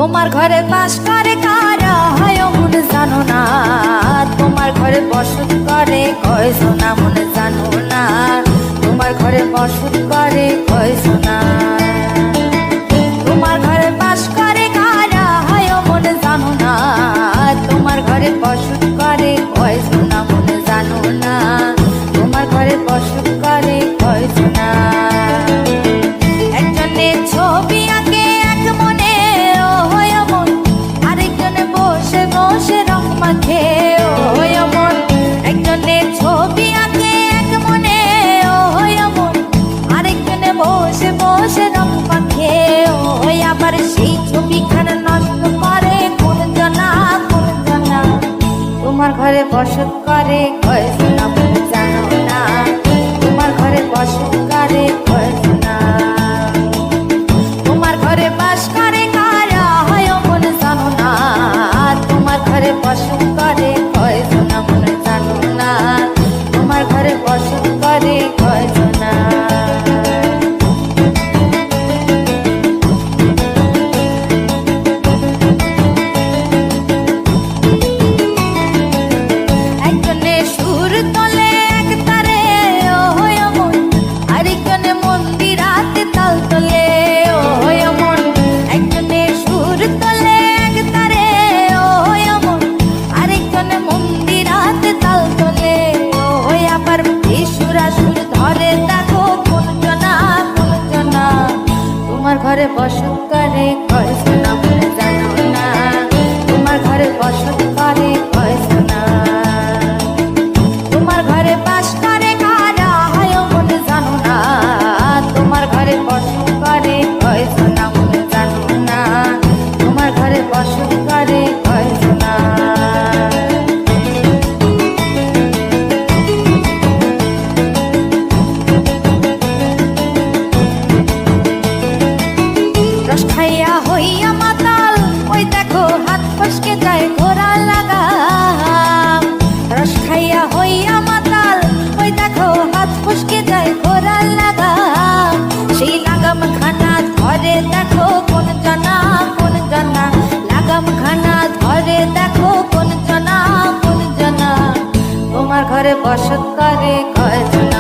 তোমার ঘরে বাস করে কারা হয় মনে জানো না, তোমার ঘরে বসত করে কয়জনা মনে জানো না, তোমার ঘরে বসত করে কয়জনা। তোমার ঘরে বাস করে কারা হয় মনে জানো না, তোমার ঘরে বসত করে কয়জনা মনে জানো না, তোমার ঘরে বসত করে কয়জনা। একজনে ছবি আঁকে এক মনে ও হয় মন, আরেকজনে বসে বসে রং মাখে ও হয় মন। একজনে ছবি আঁকে এক মনে ও হয় মন, আরেকজনে বসে বসে রং মাখে ও হয়। আবার সেই ছবিখানা নষ্ট করে কোন জনা কোন জনা, তোমার ঘরে বসত করে কয়জনা মনে জানো না, তোমার ঘরে বসত করে কয়জনা। তোমার ঘরে বাস করে কারা হয় মনে জানো না, তোমার ঘরে বসত করে কয়জনা মনে জানো না, তোমার ঘরে বসত করে কয়জনা। একজনে সুর তোলে এক তারে ও হয় মন, আরেকজনে মন্দিরাতে তাল তোলে ও হয় মন। একজনে সুর তোলে এক তারে ও হয় মন, আরেকজনে মন্দিরাতে তাল তোলে ও হয়। আবার সুরা সুর ধরে দেখো কোন জনা কোন জনা, তোমার ঘরে বসত করে কয়জনা মনে জানো না, তোমার ঘরে বসত করে কয়জনা। তোমার ঘরে বাস করে কারা হয় মনে জানো না, তোমার ঘরে বসত করে কয়জনা মনে জানো না, তোমার ঘরে বসত করে কয়জনা। রস খাইয়া হইয়া মাতাল ওই দেখো হাত ফসকে যায় ঘোড়া লাগাম। রস খাইয়া হইয়া মাতাল ওই দেখো হাত ফসকে যায় ঘোড়া লাগাম। সেই লাগাম খানা ধরে দেখো কোন জনা কোন জনা, লাগাম খানা ধরে দেখো কোন জনা কোন জনা, তোমার ঘরে বসত করে কয়জনা।